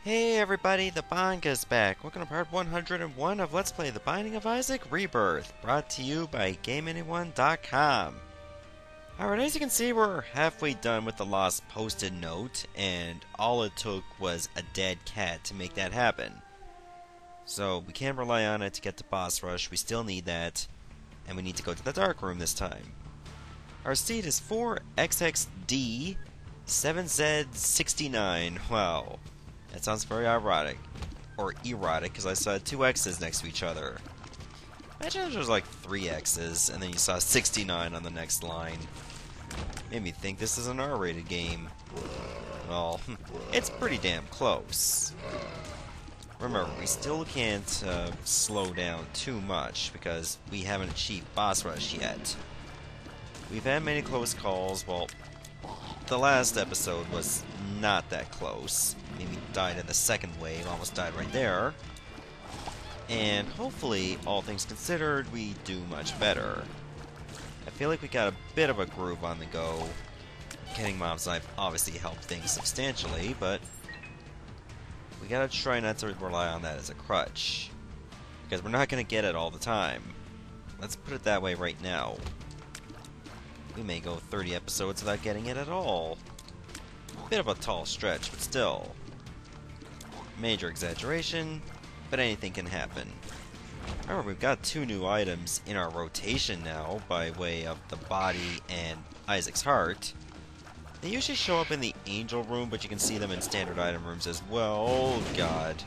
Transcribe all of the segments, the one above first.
Hey everybody, the Banga's back. Welcome to part 101 of Let's Play The Binding of Isaac Rebirth, brought to you by GameAnyone.com. Alright, as you can see, we're halfway done with the lost posted note, and all it took was a dead cat to make that happen. So, we can't rely on it to get to boss rush, we still need that, and we need to go to the dark room this time. Our seed is 4XXD 7Z69. Wow. That sounds very ironic. Or erotic, because I saw two X's next to each other. Imagine if there was like 3 X's, and then you saw 69 on the next line. Made me think this is an R-rated game. Well, it's pretty damn close. Remember, we still can't slow down too much, because we haven't achieved boss rush yet. We've had many close calls. Well, the last episode was not that close. Maybe died in the second wave, almost died right there. And hopefully, all things considered, we do much better. I feel like we got a bit of a groove on the go. Getting Mom's Knife obviously helped things substantially, but we gotta try not to rely on that as a crutch. Because we're not gonna get it all the time. Let's put it that way right now. We may go 30 episodes without getting it at all. Bit of a tall stretch, but still. Major exaggeration, but anything can happen. However, we've got 2 new items in our rotation now, by way of the body and Isaac's heart. They usually show up in the angel room, but you can see them in standard item rooms as well. Oh god.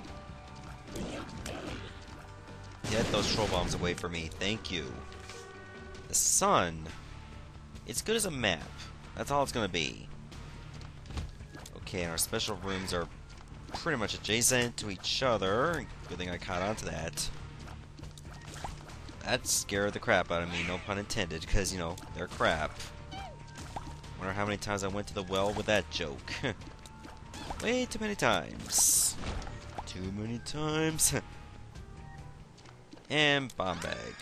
Get those troll bombs away from me, thank you. The sun. It's good as a map. That's all it's gonna be. Okay, and our special rooms are pretty much adjacent to each other. Good thing I caught on to that. That scared the crap out of me, no pun intended, because, you know, they're crap. Wonder how many times I went to the well with that joke. Way too many times. Too many times. And bomb bag.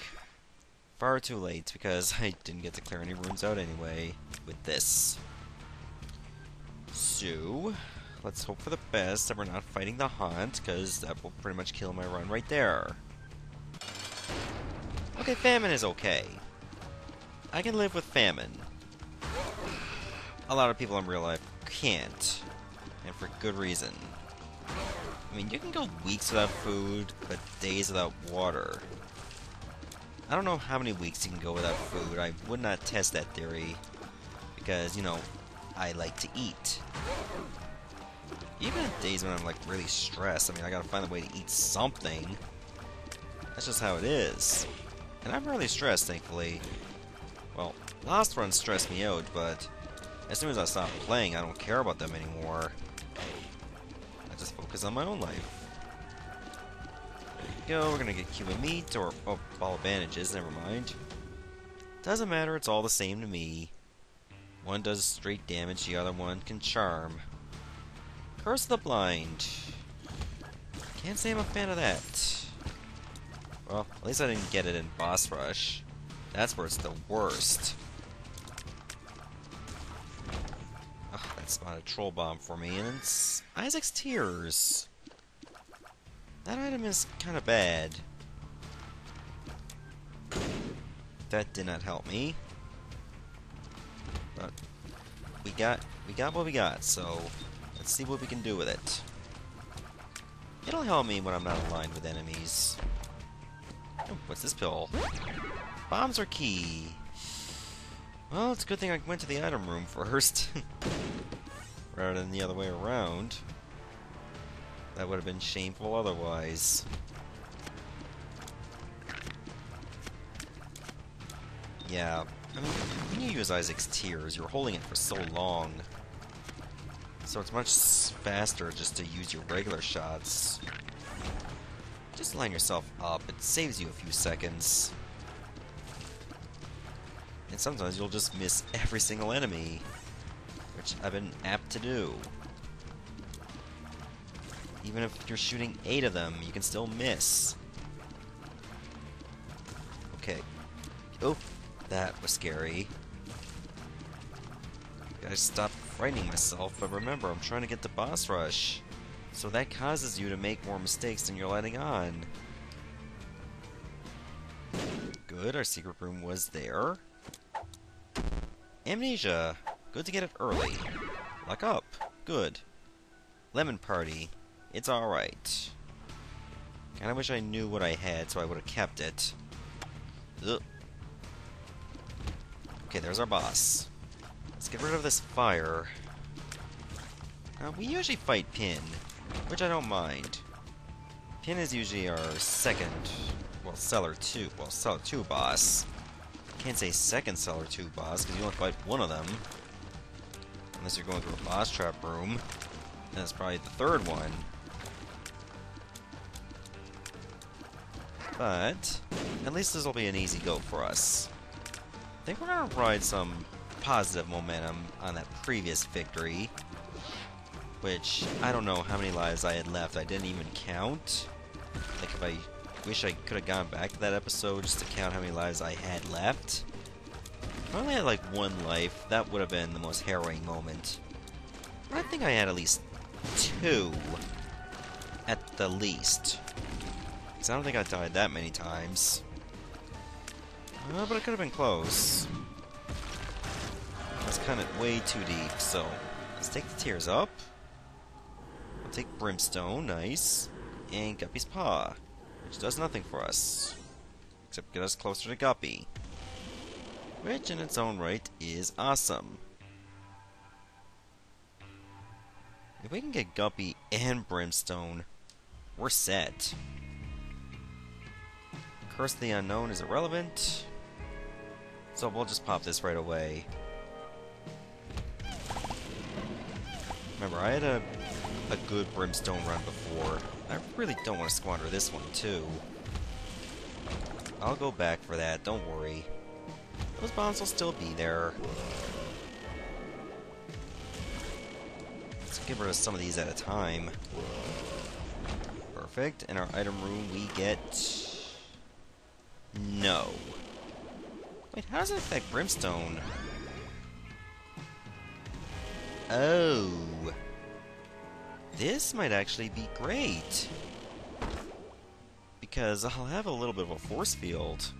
Far too late, because I didn't get to clear any rooms out anyway with this. So, let's hope for the best that we're not fighting the Haunt, because that will pretty much kill my run right there. Okay, famine is okay. I can live with famine. A lot of people in real life can't, and for good reason. I mean, you can go weeks without food, but days without water. I don't know how many weeks you can go without food. I would not test that theory, because, you know, I like to eat. Even on days when I'm, like, really stressed, I mean, I gotta find a way to eat something. That's just how it is. And I'm really stressed, thankfully. Well, Lost runs stressed me out, but as soon as I stop playing, I don't care about them anymore. I just focus on my own life. There we go, we're gonna get Cuban meat, or, oh, ball of bandages, never mind. Doesn't matter, it's all the same to me. One does straight damage, the other one can charm. Curse of the Blind. Can't say I'm a fan of that. Well, at least I didn't get it in Boss Rush. That's where it's the worst. Ugh, that spawned a troll bomb for me, and it's Isaac's Tears. That item is kind of bad. That did not help me. But we got what we got, so let's see what we can do with it. It'll help me when I'm not aligned with enemies. Oh, what's this pill? Bombs are key. Well, it's a good thing I went to the item room first, rather than the other way around. That would have been shameful otherwise. Yeah, I mean, when you use Isaac's Tears, you're holding it for so long. So it's much faster just to use your regular shots. Just line yourself up, it saves you a few seconds. And sometimes you'll just miss every single enemy, which I've been apt to do. Even if you're shooting 8 of them, you can still miss. Okay. Oh, that was scary. Gotta stop frightening myself, but remember, I'm trying to get to boss rush. So that causes you to make more mistakes than you're letting on. Good, our secret room was there. Amnesia. Good to get it early. Lock up. Good. Lemon Party. It's alright. Kinda wish I knew what I had so I would have kept it. Ugh. Okay, there's our boss. Let's get rid of this fire. Now, we usually fight Pin, which I don't mind. Pin is usually our second, well, Cellar 2 boss. Can't say second Cellar 2 boss, because you only fight one of them. Unless you're going through a boss trap room. And that's probably the third one. But at least this will be an easy go for us. I think we're going to ride some positive momentum on that previous victory. Which, I don't know how many lives I had left. I didn't even count. Like, if I wish I could have gone back to that episode just to count how many lives I had left. If I only had like one life, that would have been the most harrowing moment. But I think I had at least 2. At the least. I don't think I died that many times. But it could have been close. That's kind of way too deep, so let's take the tears up. We'll take Brimstone, nice. And Guppy's Paw, which does nothing for us. Except get us closer to Guppy. Which in its own right is awesome. If we can get Guppy and Brimstone, we're set. Curse of the Unknown is irrelevant, so we'll just pop this right away. Remember, I had a good Brimstone run before. I really don't want to squander this one, too. I'll go back for that, don't worry. Those bombs will still be there. Let's get rid of some of these at a time. Perfect. In our item room, we get... No. Wait, how does it affect Brimstone? Oh. This might actually be great. Because I'll have a little bit of a force field.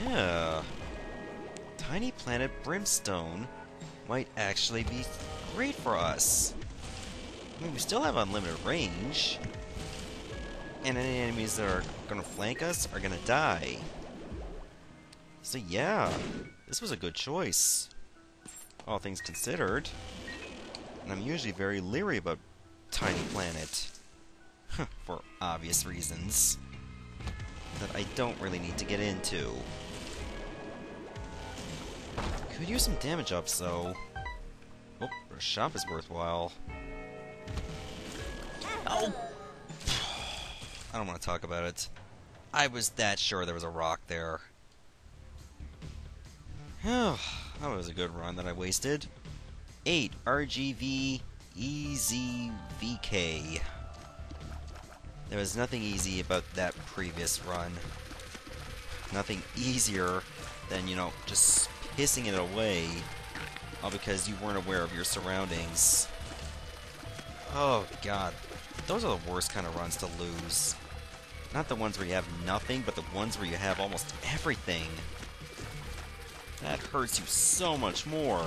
Yeah. Tiny Planet Brimstone might actually be great for us. I mean, we still have unlimited range. And any enemies that are going to flank us are going to die. So yeah, this was a good choice, all things considered. And I'm usually very leery about Tiny Planet. For obvious reasons. That I don't really need to get into. Could use some damage ups though. Oh, our shop is worthwhile. Oh! I don't want to talk about it. I was that sure there was a rock there. That was a good run that I wasted. 8 RGV EZVK. There was nothing easy about that previous run. Nothing easier than, you know, just pissing it away, all because you weren't aware of your surroundings. Oh god, those are the worst kind of runs to lose. Not the ones where you have nothing, but the ones where you have almost everything. That hurts you so much more.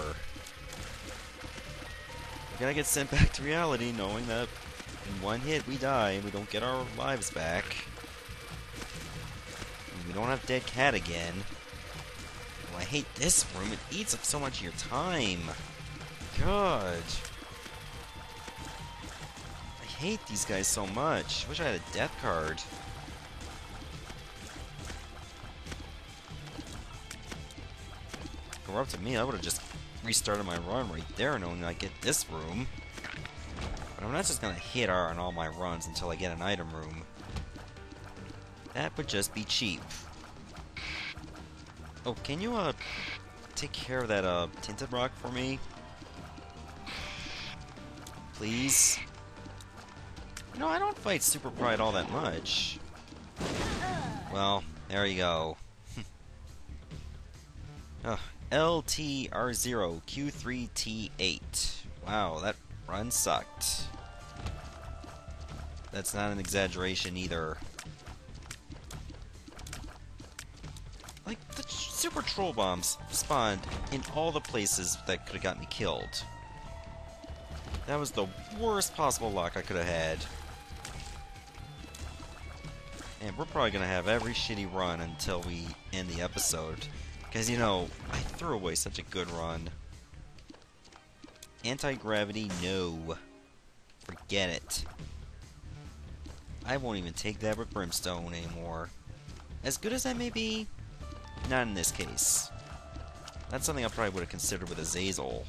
You gotta get sent back to reality knowing that in one hit we die and we don't get our lives back. And we don't have Dead Cat again. Oh, I hate this room. It eats up so much of your time. God. I hate these guys so much. Wish I had a death card. If it were up to me, I would have just restarted my run right there knowing I get this room. But I'm not just gonna hit R on all my runs until I get an item room. That would just be cheap. Oh, can you, take care of that, tinted rock for me? Please? You know, I don't fight Super Pride all that much. Well, there you go. LTR0Q3T8. Wow, that run sucked. That's not an exaggeration either. Like, the super troll bombs spawned in all the places that could have got me killed. That was the worst possible luck I could have had. And we're probably going to have every shitty run until we end the episode. Because, you know, I threw away such a good run. Anti-gravity, no. Forget it. I won't even take that with Brimstone anymore. As good as that may be, not in this case. That's something I probably would have considered with Azazel.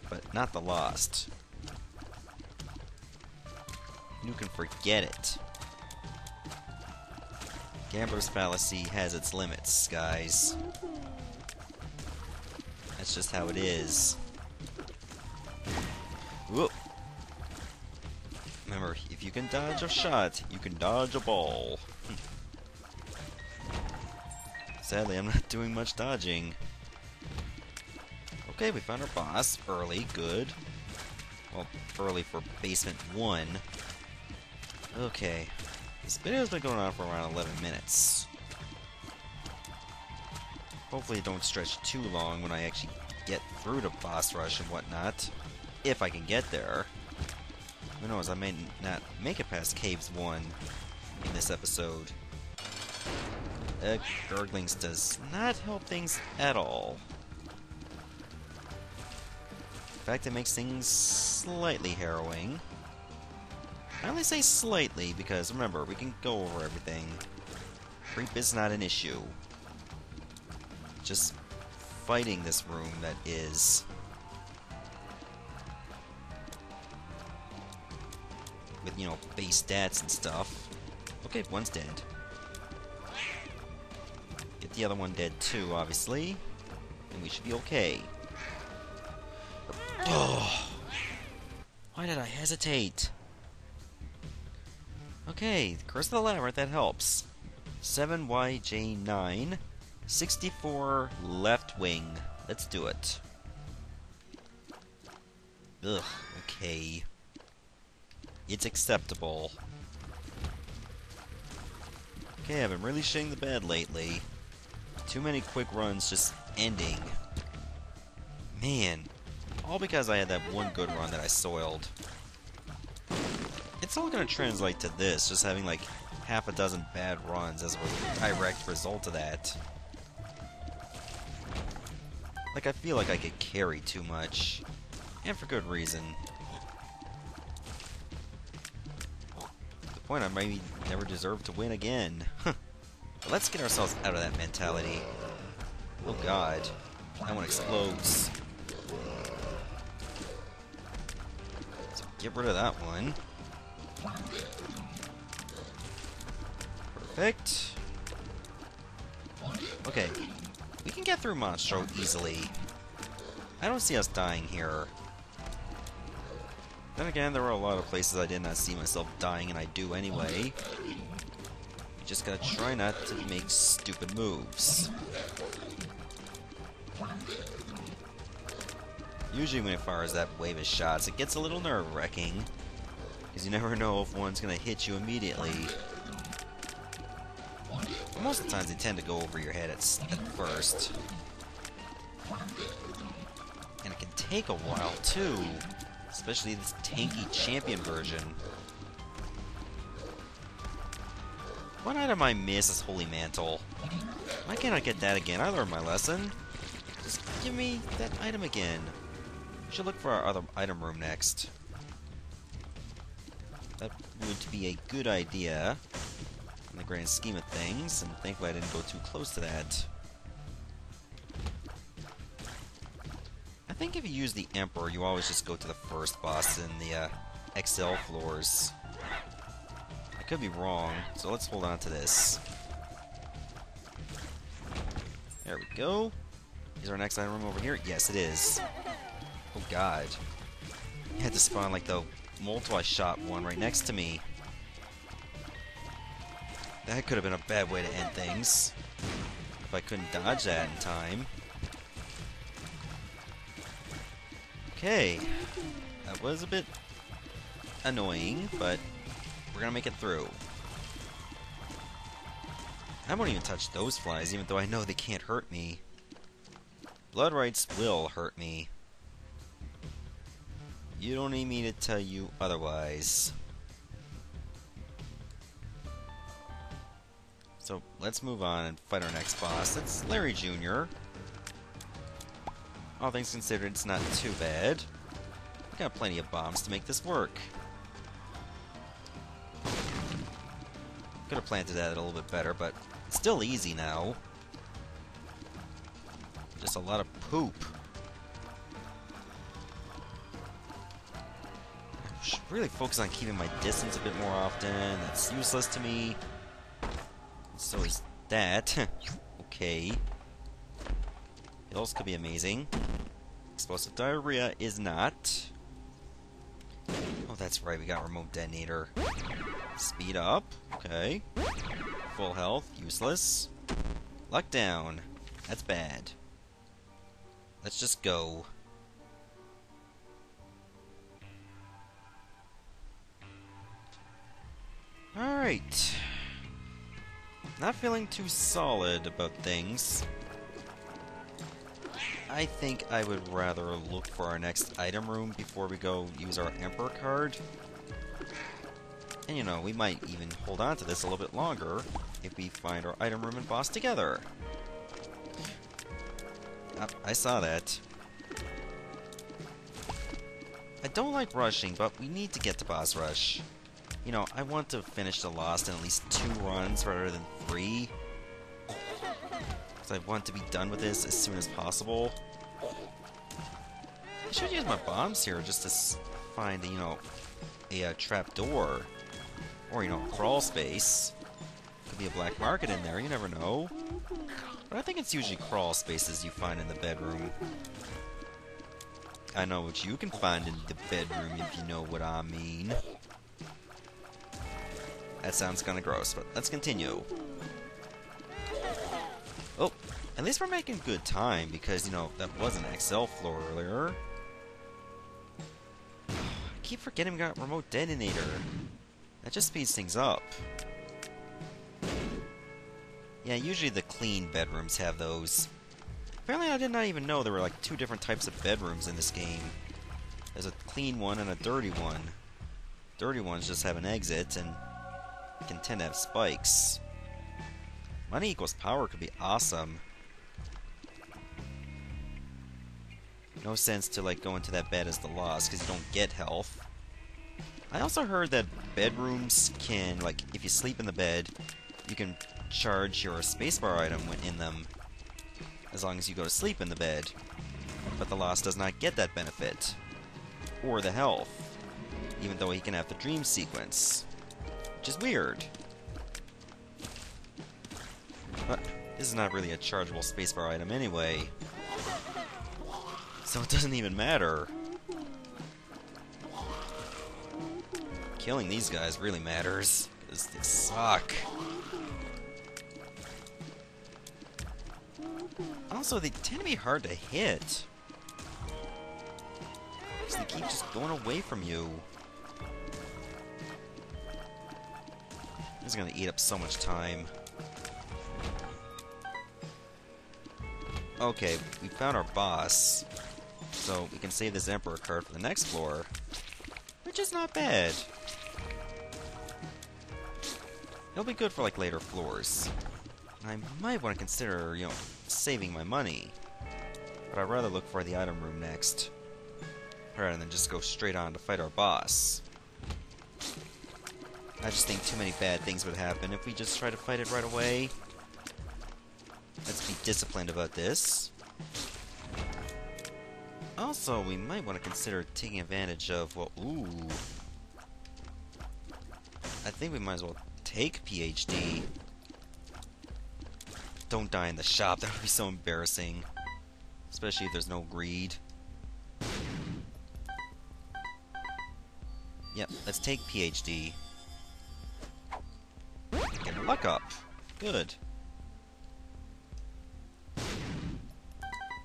But not the Lost. You can forget it. Gambler's fallacy has its limits, guys. That's just how it is. Whoop. Remember, if you can dodge a shot, you can dodge a ball. Sadly, I'm not doing much dodging. Okay, we found our boss early. Good. Well, early for Basement 1. Okay. This video's been going on for around 11 minutes. Hopefully it don't stretch too long when I actually get through to boss rush and whatnot. If I can get there. Who knows, I may not make it past Caves 1 in this episode. Gurglings does not help things at all. In fact, it makes things slightly harrowing. I only say slightly because, remember, we can go over everything. Creep is not an issue. Just fighting this room that is. With, you know, base stats and stuff. Okay, one's dead. Get the other one dead too, obviously. And we should be okay. Oh! Why did I hesitate? Okay, Curse of the Labyrinth, that helps. 7YJ9, 64 left wing. Let's do it. Ugh, okay. It's acceptable. Okay, I've been really shitting the bed lately. Too many quick runs just ending. Man, all because I had that one good run that I soiled. It's all gonna translate to this, just having like half a dozen bad runs as a direct result of that. Like, I feel like I get carried too much. And for good reason. The point I maybe never deserve to win again. Let's get ourselves out of that mentality. Oh god. That one explodes. So get rid of that one. Perfect. Okay. We can get through Monstro easily. I don't see us dying here. Then again, there were a lot of places I did not see myself dying, and I do anyway. You just gotta try not to make stupid moves. Usually when it fires that wave of shots, it gets a little nerve-wracking. Because you never know if one's gonna hit you immediately. But most of the times they tend to go over your head at first. And it can take a while too. Especially this tanky champion version. One item I miss is Holy Mantle. Why can't I get that again? I learned my lesson. Just give me that item again. Should look for our other item room next. That would be a good idea in the grand scheme of things, and thankfully I didn't go too close to that. I think if you use the Emperor, you always just go to the first boss in the XL floors. I could be wrong, so let's hold on to this. There we go. Is our next item room over here? Yes, it is. Oh god. You had to spawn like the multi-shot one right next to me. That could have been a bad way to end things. If I couldn't dodge that in time. Okay. That was a bit annoying, but We're gonna make it through. I won't even touch those flies, even though I know they can't hurt me. Blood rights will hurt me. You don't need me to tell you otherwise. So let's move on and fight our next boss. It's Larry Jr. All things considered, it's not too bad. We got plenty of bombs to make this work. Could have planted that a little bit better, but it's still easy now. Just a lot of poop. I should really focus on keeping my distance a bit more often. That's useless to me. So is that. Okay. Hills could be amazing. Explosive diarrhea is not. Oh, that's right, we got remote detonator. Speed up. Okay. Full health. Useless. Luck down. That's bad. Let's just go. Alright. Not feeling too solid about things. I think I would rather look for our next item room before we go use our Emperor card. And you know, we might even hold on to this a little bit longer if we find our item room and boss together. I saw that. I don't like rushing, but we need to get to boss rush. You know, I want to finish the Lost in at least 2 runs rather than 3. Because I want to be done with this as soon as possible. I should use my bombs here just to find, you know, a trap door. Or, you know, crawl space. Could be a black market in there, you never know. But I think it's usually crawl spaces you find in the bedroom. I know what you can find in the bedroom, if you know what I mean. That sounds kinda gross, but let's continue. Oh, at least we're making good time, because, you know, that was an XL floor earlier. I keep forgetting we got remote detonator. That just speeds things up. Yeah, usually the clean bedrooms have those. Apparently I did not even know there were like 2 different types of bedrooms in this game. There's a clean one and a dirty one. Dirty ones just have an exit and can tend to have spikes. Money equals power could be awesome. No sense to like go into that bed as the Lost because you don't get health. I also heard that bedrooms can, like, if you sleep in the bed, you can charge your spacebar item when in them, as long as you go to sleep in the bed. But the Lost does not get that benefit. Or the health. Even though he can have the dream sequence. Which is weird. But this is not really a chargeable spacebar item anyway. So it doesn't even matter. Killing these guys really matters, because they suck. Also, they tend to be hard to hit. Because they keep just going away from you. This is going to eat up so much time. Okay, we found our boss. So we can save this Emperor card for the next floor. Which is not bad. It'll be good for like later floors. I might want to consider, you know, saving my money. But I'd rather look for the item room next. Rather than just go straight on to fight our boss. I just think too many bad things would happen if we just try to fight it right away. Let's be disciplined about this. Also, we might want to consider taking advantage of, well, ooh. I think we might as well take PhD. Don't die in the shop, that would be so embarrassing. Especially if there's no greed. Yep, let's take PhD. Get luck up. Good.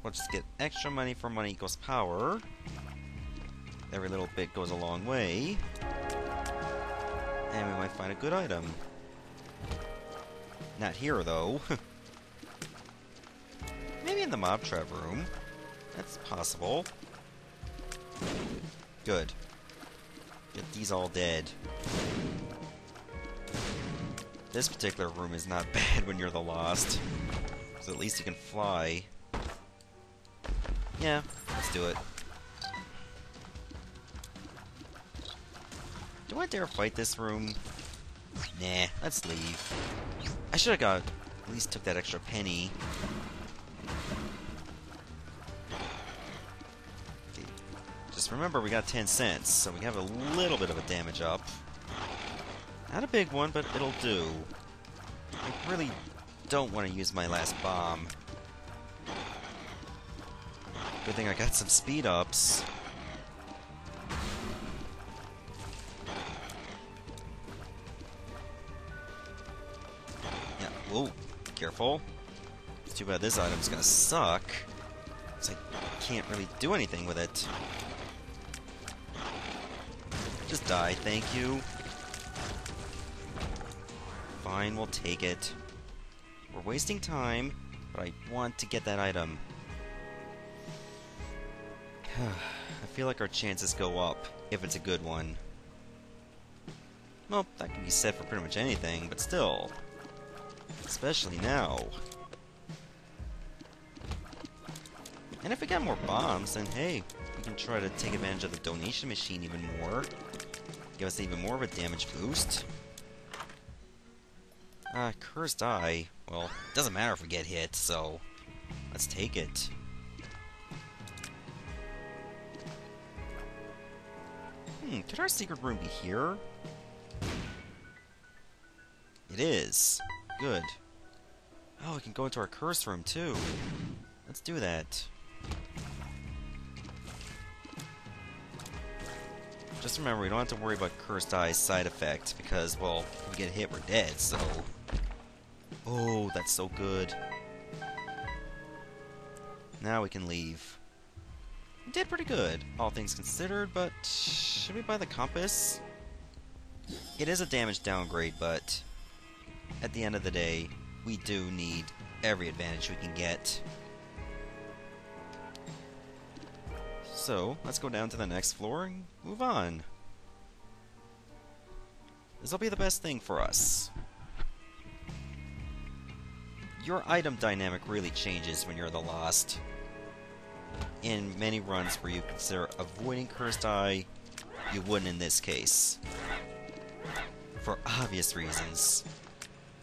We'll just get extra money for money equals power. Every little bit goes a long way. And we might find a good item. Not here, though. Maybe in the mob trap room. That's possible. Good. Get these all dead. This particular room is not bad when you're the Lost. Because at least you can fly. Yeah, let's do it. Do I dare fight this room? Nah, let's leave. I should have got... at least took that extra penny. Okay. Just remember, we got 10 cents, so we have a little bit of a damage up. Not a big one, but it'll do. I really don't want to use my last bomb. Good thing I got some speed ups. Yeah, whoa, careful. It's too bad this item's gonna suck. Because I can't really do anything with it. Just die, thank you. Fine, we'll take it. We're wasting time, but I want to get that item. I feel like our chances go up if it's a good one. Well, that can be said for pretty much anything, but still. Especially now. And if we got more bombs, then hey, we can try to take advantage of the donation machine even more. Give us even more of a damage boost. Cursed Eye. Well, it doesn't matter if we get hit, so let's take it. Could our secret room be here? It is. Good. Oh, we can go into our curse room, too. Let's do that. Just remember, we don't have to worry about Cursed Eye's side effect, because, well, if we get hit, we're dead, so... Oh, that's so good. Now we can leave. We did pretty good, all things considered, but... should we buy the compass? It is a damage downgrade, but... at the end of the day, we do need every advantage we can get. So, let's go down to the next floor and move on. This'll be the best thing for us. Your item dynamic really changes when you're the Lost. In many runs where you consider avoiding Cursed Eye, you wouldn't in this case. For obvious reasons.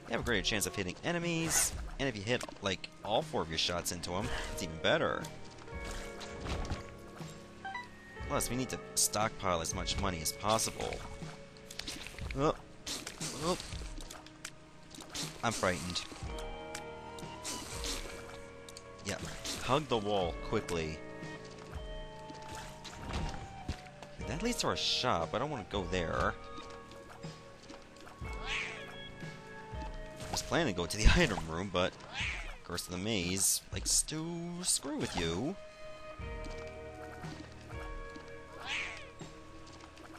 You have a greater chance of hitting enemies, and if you hit, like, all 4 of your shots into them, it's even better. Plus, we need to stockpile as much money as possible. Oh. Oh. I'm frightened. Yeah, hug the wall quickly. That leads to our shop. I don't want to go there. I was planning to go to the item room, but Curse of the Maze likes to screw with you.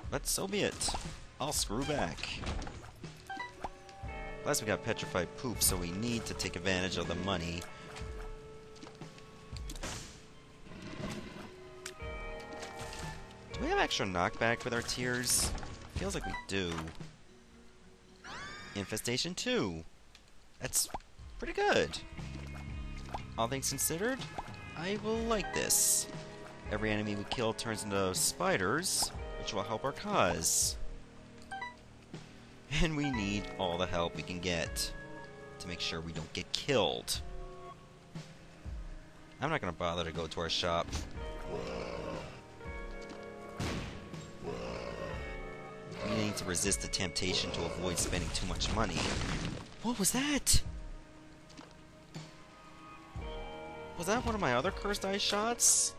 But so be it. I'll screw back. Plus we got petrified poop, so we need to take advantage of the money. Do we have extra knockback with our tears? Feels like we do. Infestation 2. That's pretty good. All things considered, I will like this. Every enemy we kill turns into spiders, which will help our cause. And we need all the help we can get to make sure we don't get killed. I'm not going to bother to go to our shop. We need to resist the temptation to avoid spending too much money. What was that? Was that one of my other Cursed Eye shots?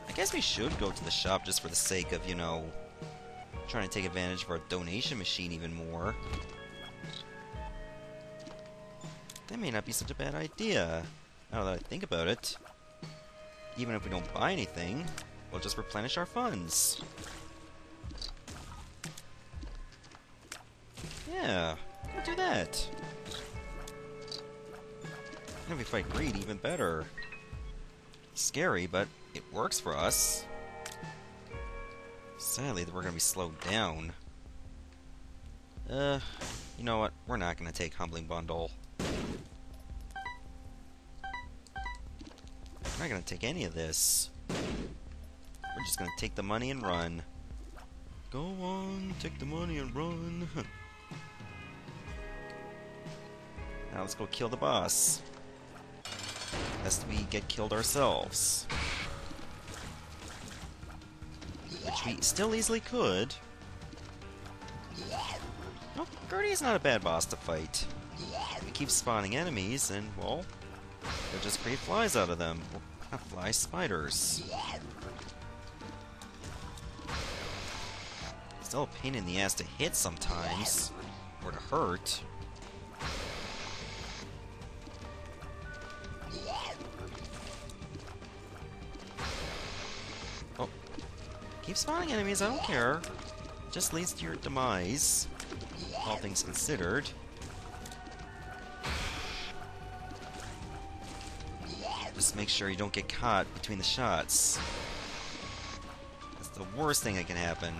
I guess we should go to the shop just for the sake of, you know, trying to take advantage of our donation machine even more. That may not be such a bad idea, now that I think about it. Even if we don't buy anything, we'll just replenish our funds. Yeah, go do that. And if we fight greed, even better. Scary, but it works for us. Sadly, we're gonna be slowed down. You know what? We're not gonna take Humbling Bundle. We're not gonna take any of this. We're just gonna take the money and run. Go on, take the money and run. Now let's go kill the boss. Lest we get killed ourselves. Which we still easily could. Oh, Gertie's not a bad boss to fight. We keep spawning enemies, and, well, they'll just create flies out of them. Well, not flies, spiders. Still a pain in the ass to hit sometimes, or to hurt. Oh, keep spawning enemies, I don't care. It just leads to your demise, all things considered. Just make sure you don't get caught between the shots. That's the worst thing that can happen.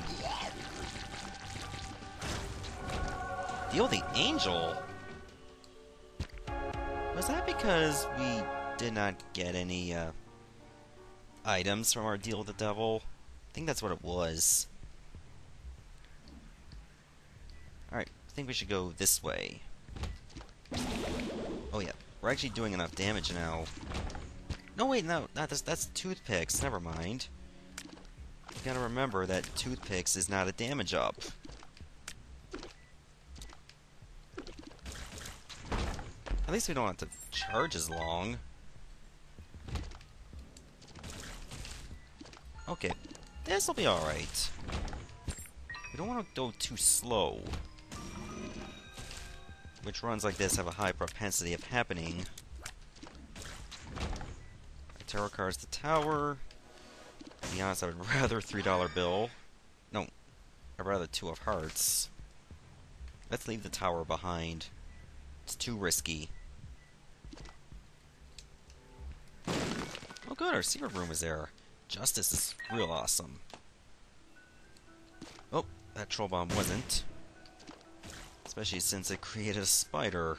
Deal with the angel? Was that because we did not get any items from our deal with the devil? I think that's what it was. Alright, I think we should go this way. Oh yeah, we're actually doing enough damage now. No wait, no, that's toothpicks, never mind. You gotta remember that toothpicks is not a damage up. At least we don't have to charge as long. Okay, this'll be alright. We don't want to go too slow. Which runs like this have a high propensity of happening. Tarot cards the tower. To be honest, I would rather $3 bill. No, I'd rather 2 of hearts. Let's leave the tower behind. It's too risky. Oh good, our secret room is there. Justice is real awesome. Oh, that troll bomb wasn't. Especially since it created a spider.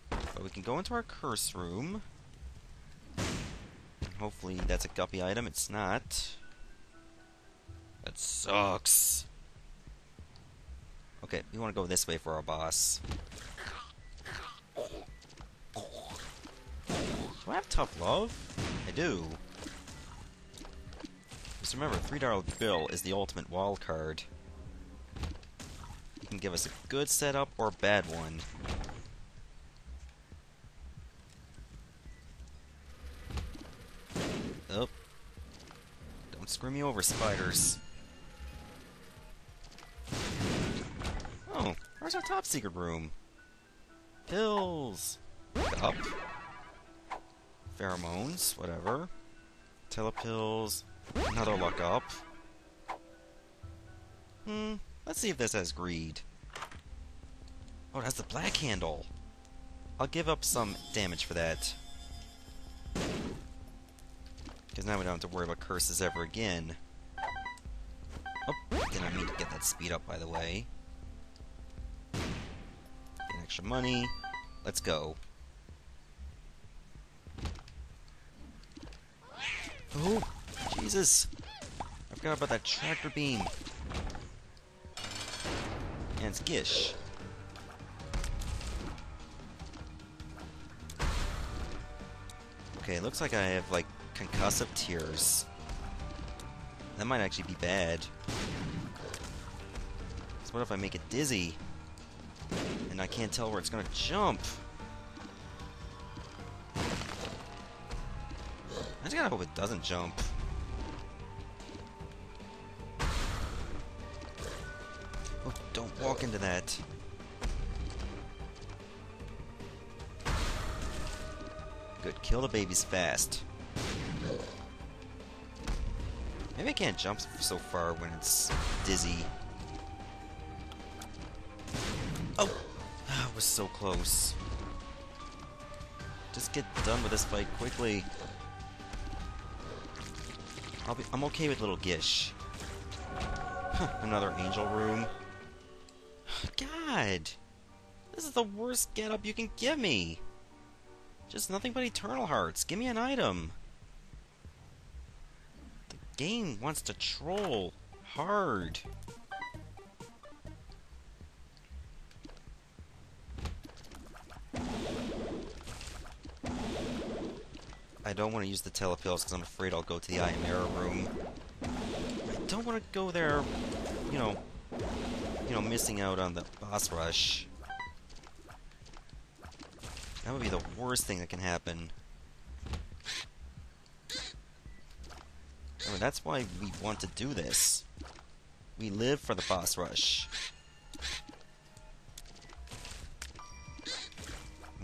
But we can go into our curse room. Hopefully that's a guppy item. It's not. That sucks. Okay, we want to go this way for our boss. Do I have tough love? I do. Just remember, $3 bill is the ultimate wild card. It can give us a good setup or a bad one. Oh. Don't screw me over, spiders. Oh, where's our top secret room? Pills. Up. Pheromones, whatever. Telepills. Another luck up. Let's see if this has greed. Oh, it has the black handle. I'll give up some damage for that. Because now we don't have to worry about curses ever again. Oh, didn't mean to get that speed up, by the way. Get extra money. Let's go. Oh, Jesus! I forgot about that tractor beam. And it's Gish. Okay, it looks like I have, like, concussive tears. That might actually be bad. So what if I make it dizzy? And I can't tell where it's gonna jump? I just gotta hope it doesn't jump. Oh, don't walk into that. Good, kill the babies fast. Maybe I can't jump so far when it's dizzy. was so close. Just get done with this fight quickly. I'm okay with little Gish. Another angel room. God! This is the worst getup you can give me! Just nothing but Eternal Hearts. Give me an item. The game wants to troll hard. I don't want to use the telepills because I'm afraid I'll go to the Ayamera room. I don't want to go there, you know, missing out on the boss rush. That would be the worst thing that can happen. I mean, that's why we want to do this. We live for the boss rush.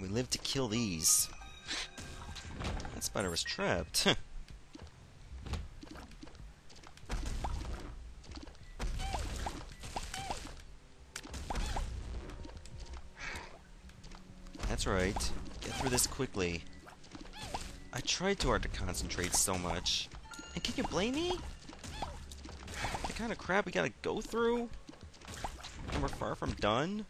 We live to kill these. That spider was trapped. That's right. Get through this quickly. I tried too hard to concentrate so much. And can you blame me? The kind of crap we gotta go through? And we're far from done?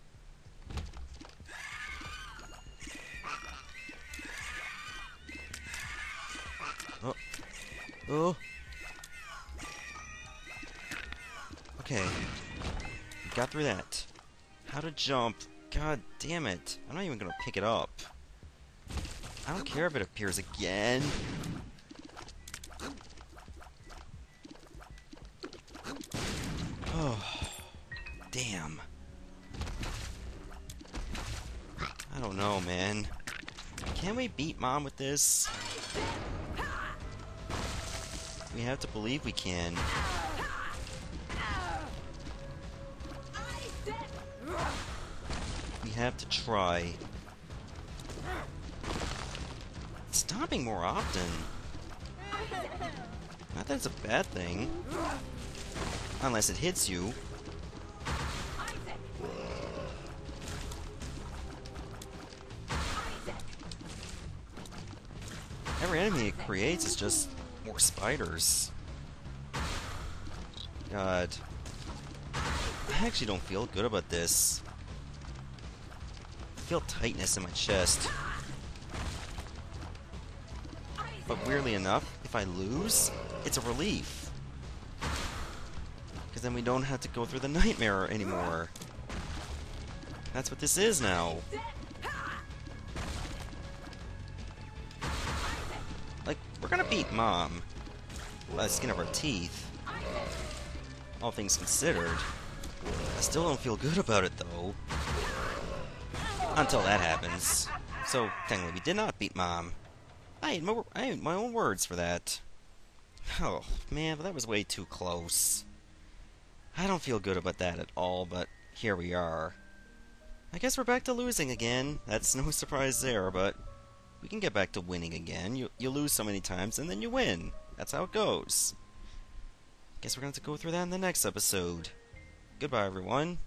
Oh. Oh. Okay. We got through that. How to jump. God damn it. I'm not even gonna pick it up. I don't care if it appears again. Oh. Damn. I don't know, man. Can we beat Mom with this? We have to believe we can. We have to try. Stopping more often. Not that it's a bad thing. Unless it hits you. Every enemy it creates is just more spiders. God. I actually don't feel good about this. I feel tightness in my chest. But weirdly enough, if I lose, it's a relief. Because then we don't have to go through the nightmare anymore. That's what this is now. Like, we're gonna beat Mom by the skin of our teeth. All things considered. I still don't feel good about it, though. Until that happens. So, technically, we did not beat Mom. I had my own words for that. Oh, man, but that was way too close. I don't feel good about that at all, but here we are. I guess we're back to losing again. That's no surprise there, but we can get back to winning again. You lose so many times, and then you win. That's how it goes. Guess we're going to have to go through that in the next episode. Goodbye, everyone.